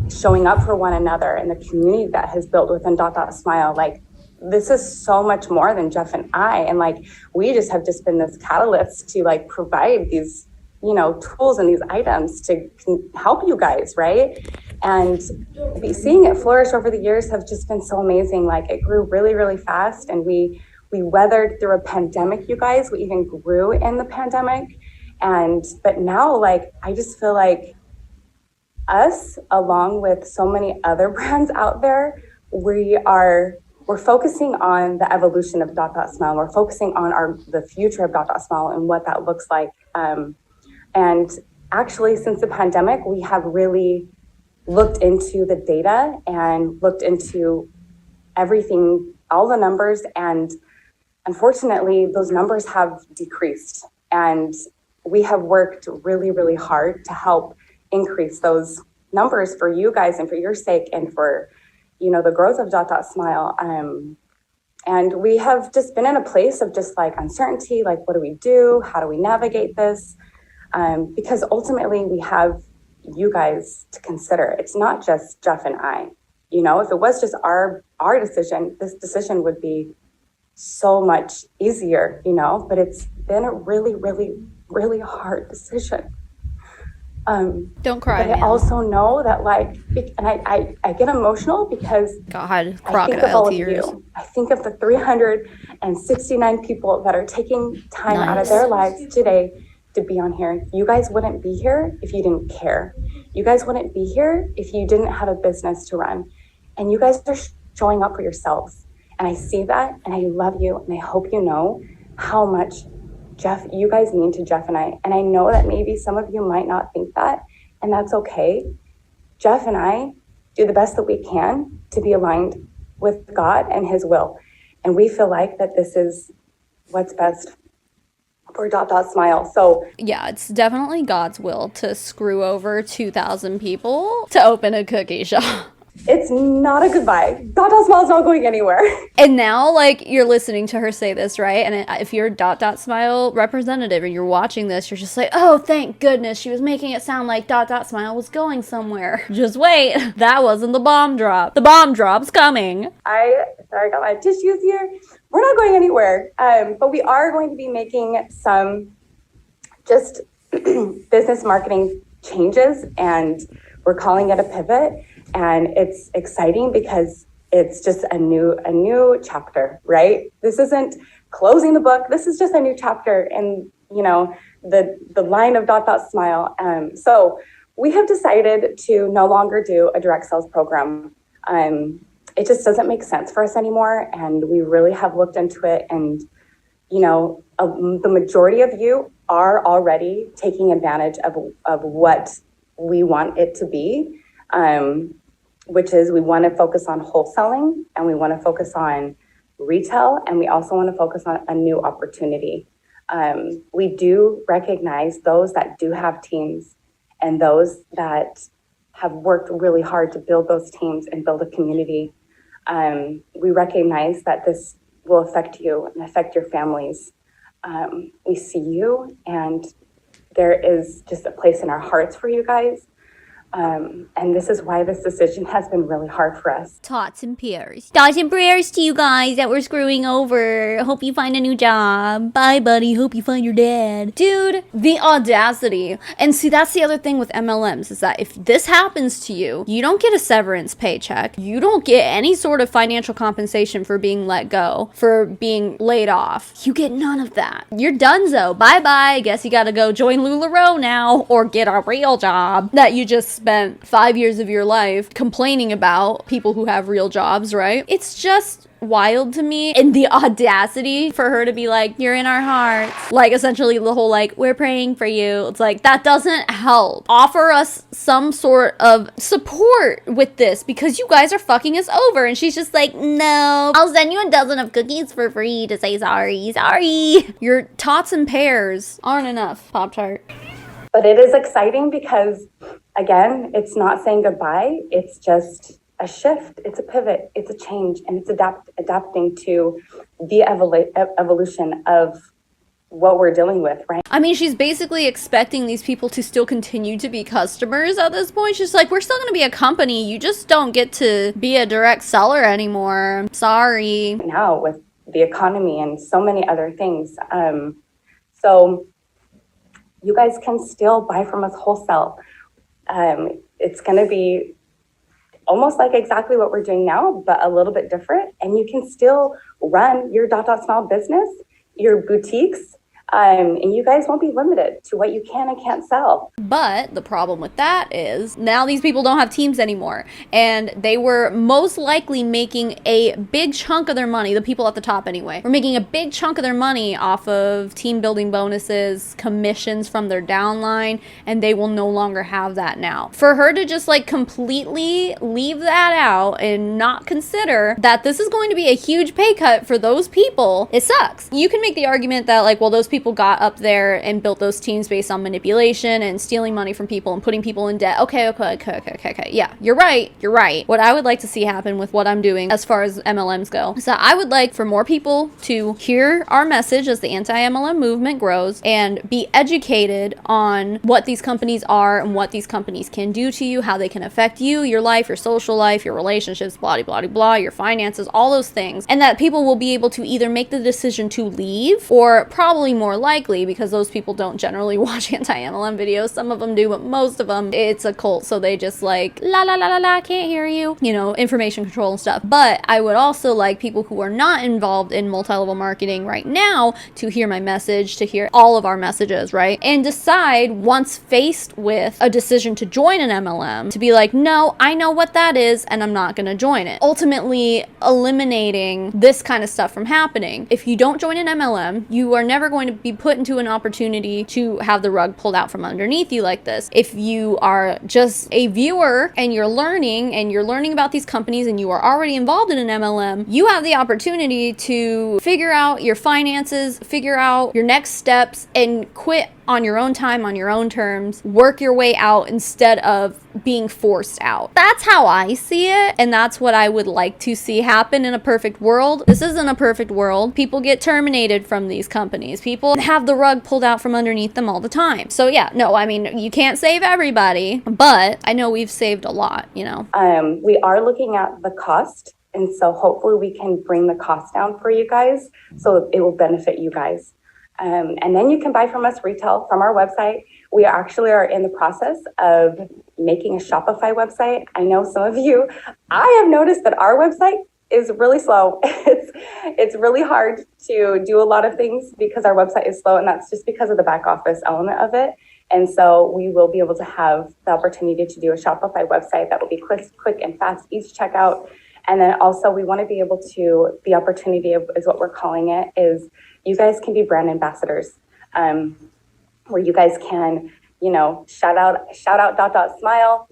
showing up for one another, and the community that has built within Smile. Like, this is so much more than Jeff and I. And like, we just have been this catalyst to like provide these, you know, tools and these items to help you guys, right? And seeing it flourish over the years have just been so amazing. Like, it grew really, really fast, and we weathered through a pandemic, you guys. We even grew in the pandemic. But now, like, I just feel like us, along with so many other brands out there, we're focusing on the evolution of Smile. We're focusing on the future of Smile and what that looks like. And actually, since the pandemic, we have really looked into the data and looked into everything, all the numbers, and unfortunately, those numbers have decreased. And we have worked really, really hard to help increase those numbers for you guys and for your sake, and for, you know, the growth of Smile. And we have just been in a place of just like uncertainty, like, what do we do? How do we navigate this? Because ultimately we have you guys to consider. It's not just Jeff and I. You know, if it was just our decision, this decision would be so much easier, you know, but it's been a really, really, really hard decision. Don't cry, but man. I also know that, like, and I get emotional because God, I think of all of tears. you. I think of the 369 people that are taking time out of their lives today to be on here. You guys wouldn't be here if you didn't care. You guys wouldn't be here if you didn't have a business to run. And you guys are showing up for yourselves. And I see that, and I love you, and I hope you know how much you guys mean to Jeff and I. And I know that maybe some of you might not think that, and that's okay. Jeff and I do the best that we can to be aligned with God and his will. And we feel like that this is what's best for Smile. So yeah, it's definitely God's will to screw over 2,000 people to open a cookie shop. It's not a goodbye. Smile's not going anywhere. And now, like, you're listening to her say this, right? And if you're a Smile representative and you're watching this, you're just like, oh, thank goodness, she was making it sound like Smile was going somewhere. Just wait. That wasn't the bomb drop. The bomb drop's coming. I got my tissues here. We're not going anywhere. But we are going to be making some just business marketing changes, and we're calling it a pivot. And it's exciting because it's just a new chapter, right? This isn't closing the book. This is just a new chapter in, you know, the line of Smile. So we have decided to no longer do a direct sales program. It just doesn't make sense for us anymore. And we really have looked into it. And, the majority of you are already taking advantage of what we want it to be, which is we want to focus on wholesaling, and we want to focus on retail, and we also want to focus on a new opportunity. We do recognize those that do have teams and those that have worked really hard to build those teams and build a community. We recognize that this will affect you and affect your families. We see you, and there is just a place in our hearts for you guys. And this is why this decision has been really hard for us. Thoughts and prayers to you guys that we're screwing over. Hope you find a new job. Bye, buddy. Hope you find your dad. Dude, the audacity. And see, that's the other thing with MLMs is that if this happens to you, you don't get a severance paycheck. You don't get any sort of financial compensation for being let go, for being laid off. You get none of that. You're donezo. Bye-bye. I guess you gotta go join LuLaRoe now or get a real job that you just spent 5 years of your life complaining about people who have real jobs, right? It's just wild to me, and the audacity for her to be like, you're in our hearts, like essentially the whole like, we're praying for you. It's like, that doesn't help. Offer us some sort of support with this because you guys are fucking us over. And she's just like, no, I'll send you a dozen of cookies for free to say sorry. Your tots and pears aren't enough, Pop-Tart. But it is exciting because, again, it's not saying goodbye. It's just a shift. It's a pivot. It's a change. And it's adapting to the evolution of what we're dealing with, right? I mean, she's basically expecting these people to still continue to be customers at this point. She's like, we're still going to be a company. You just don't get to be a direct seller anymore. Sorry. Now with the economy and so many other things. So you guys can still buy from us wholesale. It's going to be almost like exactly what we're doing now, but a little bit different. And you can still run your Smile business, your boutiques, and you guys won't be limited to what you can and can't sell. But the problem with that is now these people don't have teams anymore, and they were most likely making a big chunk of their money, the people at the top anyway, were making a big chunk of their money off of team building bonuses, commissions from their downline, and they will no longer have that now. For her to just like completely leave that out and not consider that this is going to be a huge pay cut for those people, it sucks. You can make the argument that like, well, those people got up there and built those teams based on manipulation and stealing money from people and putting people in debt. Okay. Yeah, you're right. What I would like to see happen with what I'm doing as far as MLMs go is that I would like for more people to hear our message as the anti-MLM movement grows and be educated on what these companies are and what these companies can do to you, how they can affect you, your life, your social life, your relationships, blah, blah, blah, your finances, all those things. And that people will be able to either make the decision to leave or probably more likely, because those people don't generally watch anti-MLM videos. Some of them do, but most of them, it's a cult. So they just like, la, can't hear you, information control and stuff. But I would also like people who are not involved in multi-level marketing right now to hear my message, to hear all of our messages, right? And decide once faced with a decision to join an MLM to be like, no, I know what that is and I'm not going to join it. Ultimately eliminating this kind of stuff from happening. If you don't join an MLM, you are never going to be put into an opportunity to have the rug pulled out from underneath you like this. If you are just a viewer and you're learning about these companies and you are already involved in an MLM, you have the opportunity to figure out your finances, figure out your next steps, and quit on your own time, on your own terms, work your way out instead of being forced out. That's how I see it, and that's what I would like to see happen in a perfect world. This isn't a perfect world. People get terminated from these companies. People have the rug pulled out from underneath them all the time. So yeah, no, I mean, you can't save everybody, but I know we've saved a lot, We are looking at the cost, and so hopefully we can bring the cost down for you guys so it will benefit you guys. And then you can buy from us retail from our website. We actually are in the process of making a Shopify website. I know some of you, I have noticed that our website is really slow. It's really hard to do a lot of things because our website is slow, and that's just because of the back office element of it. And so we will be able to have the opportunity to do a Shopify website that will be quick and fast, each checkout. And then also we want to be able to, the opportunity of, is what we're calling it, is you guys can be brand ambassadors, where you guys can, shout out smile,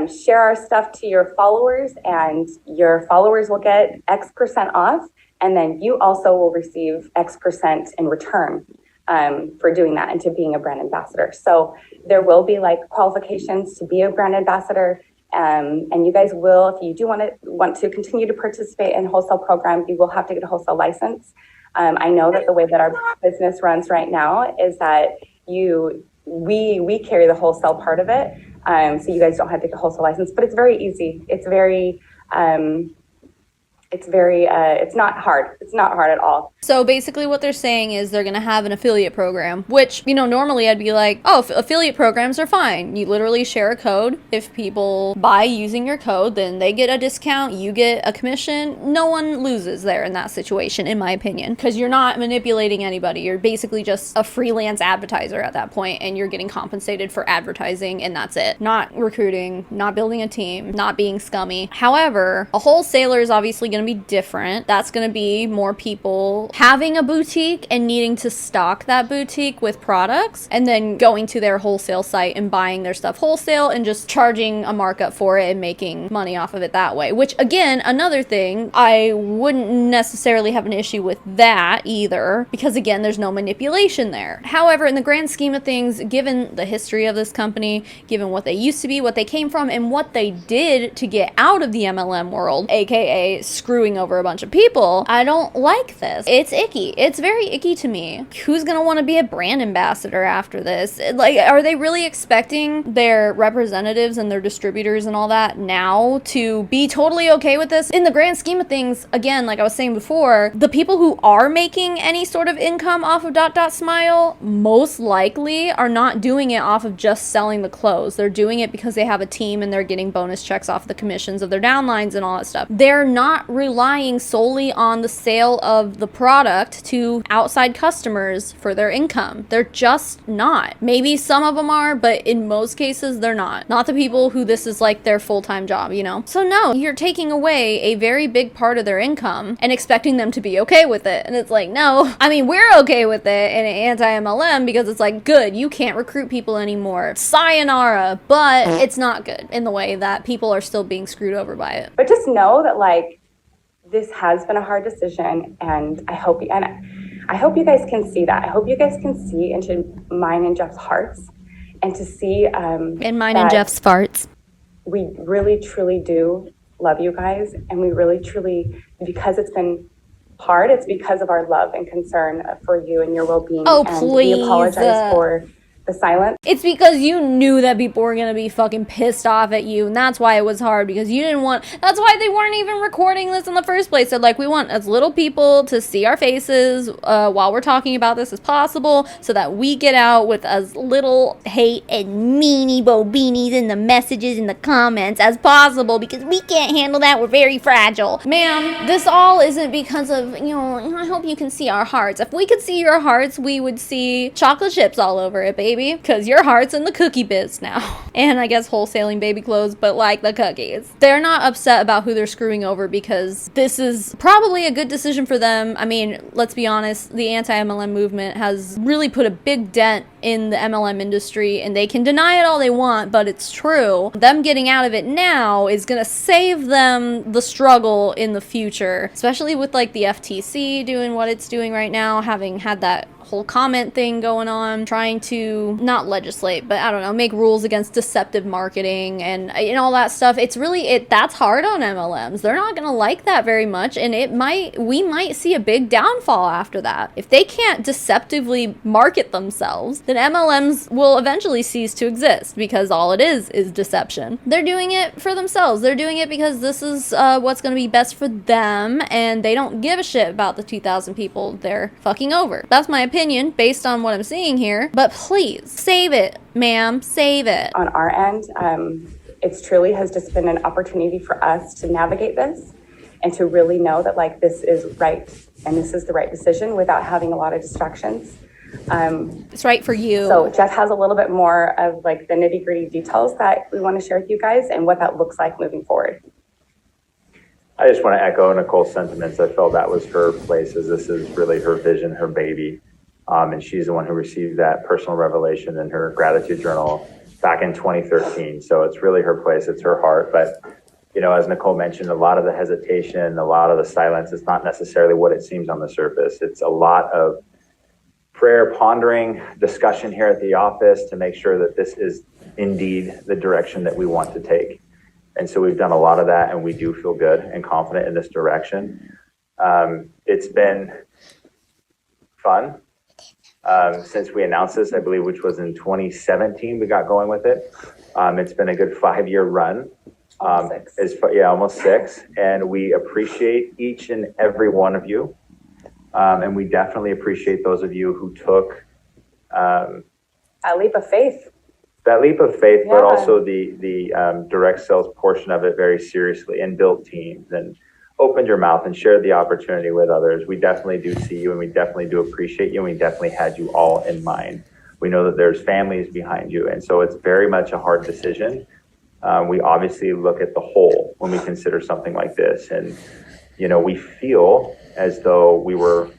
share our stuff to your followers, and your followers will get X% off. And then you also will receive X% in return for doing that and to being a brand ambassador. So there will be like qualifications to be a brand ambassador. And you guys will, if you do want to continue to participate in wholesale program, you will have to get a wholesale license. I know that the way that our business runs right now is that we carry the wholesale part of it. So you guys don't have to get a wholesale license, but it's very easy. It's not hard. It's not hard at all. So basically what they're saying is they're going to have an affiliate program, which, normally I'd be like, oh, affiliate programs are fine. You literally share a code. If people buy using your code, then they get a discount, you get a commission. No one loses there in that situation, in my opinion, because you're not manipulating anybody. You're basically just a freelance advertiser at that point, and you're getting compensated for advertising, and that's it. Not recruiting, not building a team, not being scummy. However, a wholesaler is obviously going to be different. That's going to be more people having a boutique and needing to stock that boutique with products and then going to their wholesale site and buying their stuff wholesale and just charging a markup for it and making money off of it that way. Which, again, another thing, I wouldn't necessarily have an issue with that either, because again, there's no manipulation there. However, in the grand scheme of things, given the history of this company, given what they used to be, what they came from, and what they did to get out of the MLM world, aka screwing over a bunch of people, I don't like this. It's icky. It's very icky to me. Who's gonna want to be a brand ambassador after this? Like, are they really expecting their representatives and their distributors and all that now to be totally okay with this? In the grand scheme of things, again, like I was saying before, the people who are making any sort of income off of Smile most likely are not doing it off of just selling the clothes. They're doing it because they have a team and they're getting bonus checks off the commissions of their downlines and all that stuff. They're not relying solely on the sale of the product to outside customers for their income. They're just not. Maybe some of them are, but in most cases, they're not. Not the people who this is like their full-time job, So no, you're taking away a very big part of their income and expecting them to be okay with it. And it's like, no. I mean, we're okay with it in anti-MLM because it's like, good, you can't recruit people anymore. Sayonara. But it's not good in the way that people are still being screwed over by it. But just know that, like, this has been a hard decision, and I hope you guys can see that. I hope you guys can see into mine and Jeff's hearts, and to see and mine and Jeff's farts. We really truly do love you guys, and we really truly, because it's been hard, it's because of our love and concern for you and your well-being. Oh, and please. We apologize for the silence. It's because you knew that people were gonna be fucking pissed off at you, and that's why it was hard, because you didn't want, that's why they weren't even recording this in the first place. They're like, we want as little people to see our faces while we're talking about this as possible, so that we get out with as little hate and meanie bobinis in the messages in the comments as possible, because we can't handle that. We're very fragile. Ma'am, this all isn't because of, I hope you can see our hearts. If we could see your hearts, we would see chocolate chips all over it, baby. Because your heart's in the cookie biz now. And I guess wholesaling baby clothes, but like the cookies. They're not upset about who they're screwing over because this is probably a good decision for them. I mean, let's be honest, the anti-MLM movement has really put a big dent in the MLM industry, and they can deny it all they want, but it's true. Them getting out of it now is gonna save them the struggle in the future, especially with like the FTC doing what it's doing right now, having had that whole comment thing going on, trying to not legislate, but I don't know, make rules against deceptive marketing and all that stuff. It's really, that's hard on MLMs. They're not gonna like that very much, and we might see a big downfall after that. If they can't deceptively market themselves, then MLMs will eventually cease to exist, because all it is deception. They're doing it for themselves. They're doing it because this is what's gonna be best for them, and they don't give a shit about the 2,000 people they're fucking over. That's my opinion based on what I'm seeing here, but please save it, ma'am, save it. On our end, it's truly has just been an opportunity for us to navigate this and to really know that, like, this is right and this is the right decision without having a lot of distractions. It's right for you. So Jeff has a little bit more of like the nitty gritty details that we want to share with you guys and what that looks like moving forward. I just want to echo Nicole's sentiments. I felt that was her place, as this is really her vision, her baby. And she's the one who received that personal revelation in her gratitude journal back in 2013. So it's really her place, it's her heart. But, you know, as Nicole mentioned, a lot of the hesitation, a lot of the silence is not necessarily what it seems on the surface. It's a lot of prayer, pondering, discussion here at the office to make sure that this is indeed the direction that we want to take. And so we've done a lot of that, and we do feel good and confident in this direction. It's been fun since we announced this, I believe, which was in 2017, we got going with it. It's been a good 5-year run. Almost 6. Almost 6. And we appreciate each and every one of you. And we definitely appreciate those of you who took A leap of faith. that leap of faith, Yeah. but also the direct sales portion of it very seriously, and built teams and opened your mouth and shared the opportunity with others. We definitely do see you, and we definitely do appreciate you, and we definitely had you all in mind. We know that there's families behind you, and so it's very much a hard decision. We obviously look at the whole when we consider something like this, and you know, we feel as though we were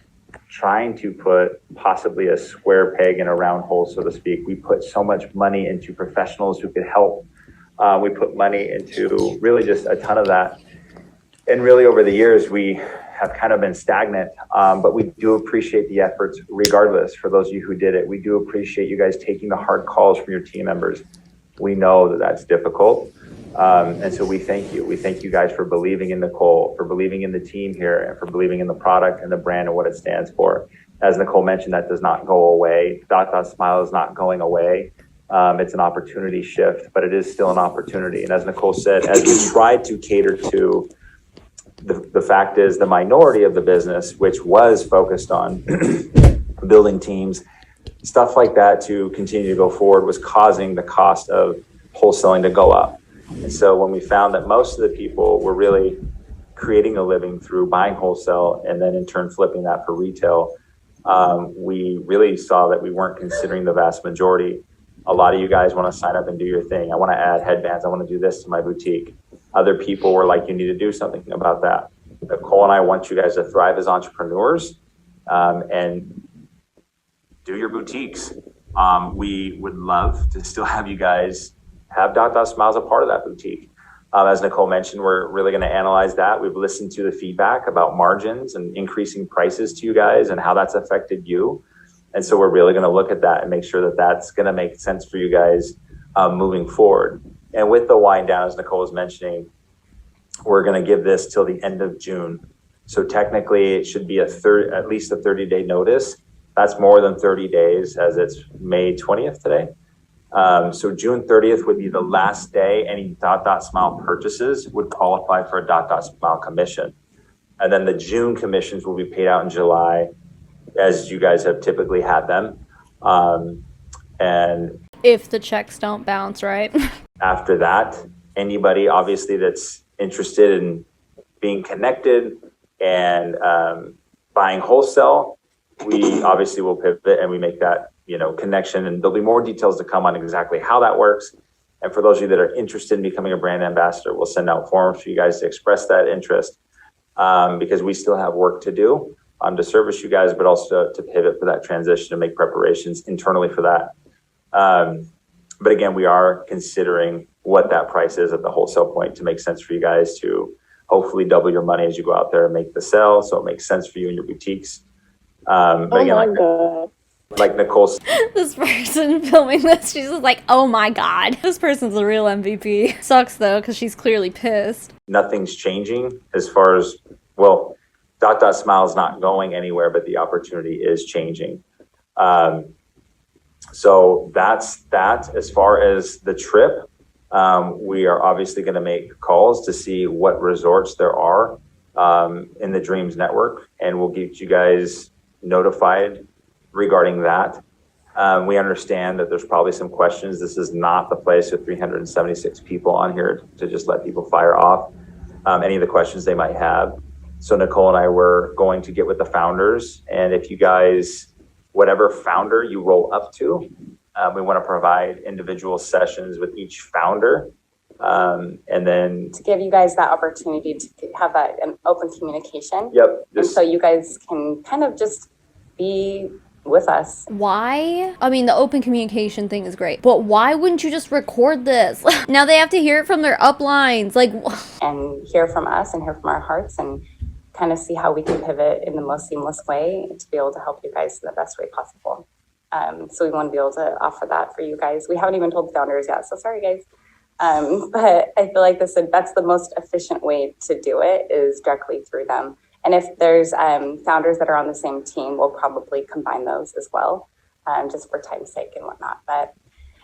trying to put possibly a square peg in a round hole, so to speak. We put so much money into professionals who could help. We put money into really just a ton of that. And really over the years, we have kind of been stagnant, but we do appreciate the efforts regardless. For those of you who did it, we do appreciate you guys taking the hard calls from your team members. We know that that's difficult. And so we thank you. We thank you guys for believing in Nicole, for believing in the team here, and for believing in the product and the brand and what it stands for. As Nicole mentioned, that does not go away. Smile is not going away. It's an opportunity shift, but it is still an opportunity. And as Nicole said, as we tried to cater to the fact is the minority of the business, which was focused on building teams, stuff like that to continue to go forward was causing the cost of wholesaling to go up. And so when we found that most of the people were really creating a living through buying wholesale and then in turn flipping that for retail, we really saw that we weren't considering the vast majority. A lot of you guys want to sign up and do your thing. I want to add headbands. I want to do this to my boutique. Other people were like, you need to do something about that. Nicole and I want you guys to thrive as entrepreneurs and do your boutiques. We would love to still have you guys have Smiles a part of that boutique. As Nicole mentioned, we're really going to analyze that. We've listened to the feedback about margins and increasing prices to you guys and how that's affected you. And so we're really going to look at that and make sure that that's going to make sense for you guys moving forward. And with the wind down, as Nicole was mentioning, we're going to give this till the end of June. So technically it should be at least a 30-day notice. That's more than 30 days, as it's May 20th today. So June 30th would be the last day any Smile purchases would qualify for a Smile commission. And then the June commissions will be paid out in July, as you guys have typically had them. And If the checks don't bounce, right? after that, anybody obviously that's interested in being connected and buying wholesale, we obviously will pivot and we make that, you know, connection, and there'll be more details to come on exactly how that works. And for those of you that are interested in becoming a brand ambassador, we'll send out forms for you guys to express that interest, because we still have work to do to service you guys, but also to pivot for that transition and make preparations internally for that. But again, we are considering what that price is at the wholesale point to make sense for you guys to hopefully double your money as you go out there and make the sale, so it makes sense for you and your boutiques. But again, God. like Nicole said, This person filming this, she's just like, oh my god. This person's the real MVP. Sucks though, because she's clearly pissed. nothing's changing as far as, well, Smile is not going anywhere, but the opportunity is changing. So that's that. As far as the trip, we are obviously going to make calls to see what resorts there are in the Dreams Network, and we'll get you guys notified regarding that. We understand that there's probably some questions. This is not the place with 376 people on here to just let people fire off any of the questions they might have. So Nicole and I were going to get with the founders, and if you guys whatever founder you roll up to. We want to provide individual sessions with each founder. And then to give you guys that opportunity to have an open communication. Yep. And so you guys can kind of just be with us. Why? I mean, the open communication thing is great, but why wouldn't you just record this? Now they have to hear it from their uplines, like, and hear from us and hear from our hearts and kind of see how we can pivot in the most seamless way to be able to help you guys in the best way possible. So we want to be able to offer that for you guys. We haven't even told the founders yet, so sorry guys. But I feel like that's the most efficient way to do it, is directly through them. And if there's founders that are on the same team, we'll probably combine those as well, just for time's sake and whatnot. But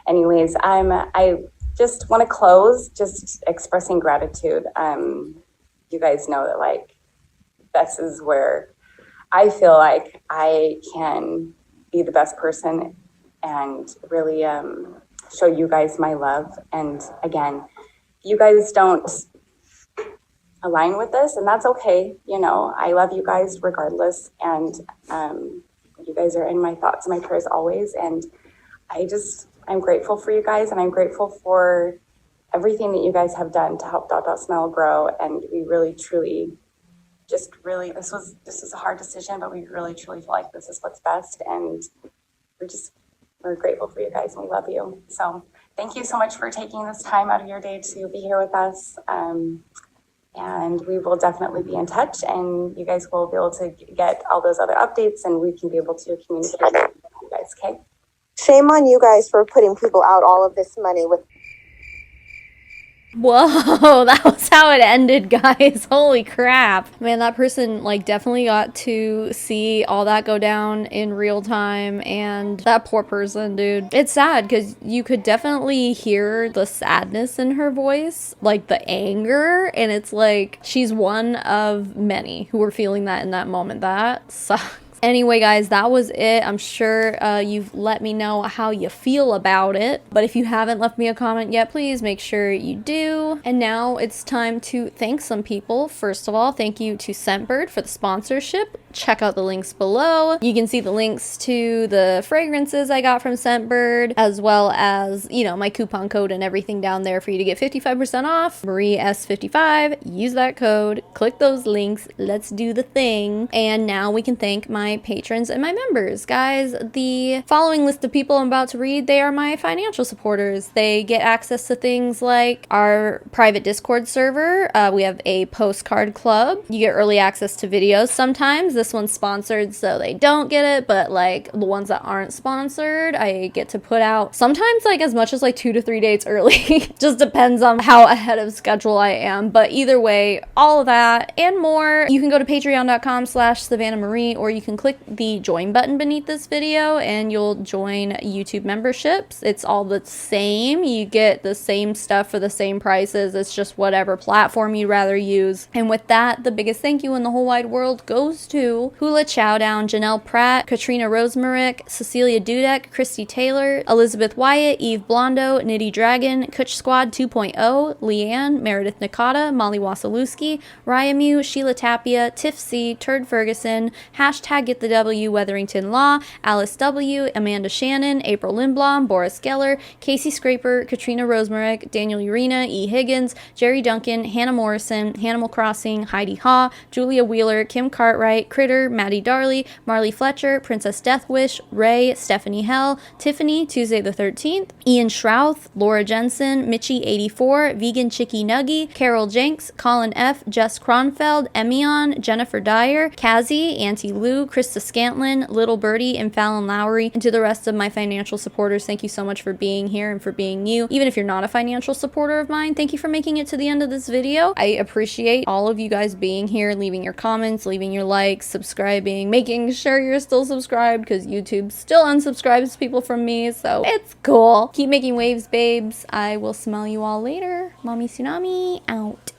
anyways, I just want to close just expressing gratitude. You guys know that, like, this is where I feel like I can be the best person and really show you guys my love. And again, you guys don't align with this, and that's okay. You know, I love you guys regardless, and you guys are in my thoughts and my prayers always. And I'm grateful for you guys, and I'm grateful for everything that you guys have done to help Dot Dot Smile grow. And we really, truly, this was a hard decision, but we really, truly feel like this is what's best. And we're grateful for you guys, and we love you. So thank you so much for taking this time out of your day to be here with us. And we will definitely be in touch, and you guys will be able to get all those other updates, and we can be able to communicate with you guys, okay? Shame on you guys for putting people out all of this money with. whoa, that was how it ended, guys. Holy crap. Man, that person, like, definitely got to see all that go down in real time, and that poor person, dude. It's sad, because you could definitely hear the sadness in her voice, like the anger, and it's like, she's one of many who were feeling that in that moment. That sucks. Anyway, guys, that was it. I'm sure you've let me know how you feel about it. But if you haven't left me a comment yet, please make sure you do. And now it's time to thank some people. First of all, thank you to Scentbird for the sponsorship. Check out the links below. You can see the links to the fragrances I got from Scentbird, as well as, you know, my coupon code and everything down there for you to get 55% off. Marie S55. Use that code. Click those links. Let's do the thing. And now we can thank my patrons and my members. Guys, the following list of people I'm about to read, they are my financial supporters. They get access to things like our private Discord server. We have a postcard club. You get early access to videos sometimes. This one's sponsored, so they don't get it, but like the ones that aren't sponsored, I get to put out sometimes like as much as like 2 to 3 days early. Just depends on how ahead of schedule I am. But either way, all of that and more, you can go to patreon.com/SavannahMarie, or you can click the join button beneath this video and you'll join YouTube memberships. It's all the same. You get the same stuff for the same prices. It's just whatever platform you'd rather use. And with that, the biggest thank you in the whole wide world goes to Hula Chowdown, Janelle Pratt, Katrina Rosemarick, Cecilia Dudek, Christy Taylor, Elizabeth Wyatt, Eve Blondo, Nitty Dragon, Kutch Squad 2.0, Leanne, Meredith Nakata, Molly Wasilewski, Raya Mew, Sheila Tapia, Tiff C, Turd Ferguson, hashtag Get the W, Weatherington Law, Alice W, Amanda Shannon, April Lindblom, Boris Geller, Casey Scraper, Katrina Rosemarick, Daniel Urena, E. Higgins, Jerry Duncan, Hannah Morrison, Hanimal Crossing, Heidi Haw, Julia Wheeler, Kim Cartwright, Critter, Maddie Darley, Marley Fletcher, Princess Deathwish, Ray, Stephanie Hell, Tiffany, Tuesday the 13th, Ian Shrouth, Laura Jensen, Mitchie84, Vegan Chicky Nuggy, Carol Jenks, Colin F, Jess Kronfeld, Emion, Jennifer Dyer, Kazi, Auntie Lou, Krista Scantlin, Little Birdie, and Fallon Lowry. And to the rest of my financial supporters, thank you so much for being here and for being you. Even if you're not a financial supporter of mine, thank you for making it to the end of this video. I appreciate all of you guys being here, leaving your comments, leaving your likes, subscribing, making sure you're still subscribed, because YouTube still unsubscribes people from me, so it's cool. Keep making waves, babes. I will smell you all later. Mommy Tsunami out.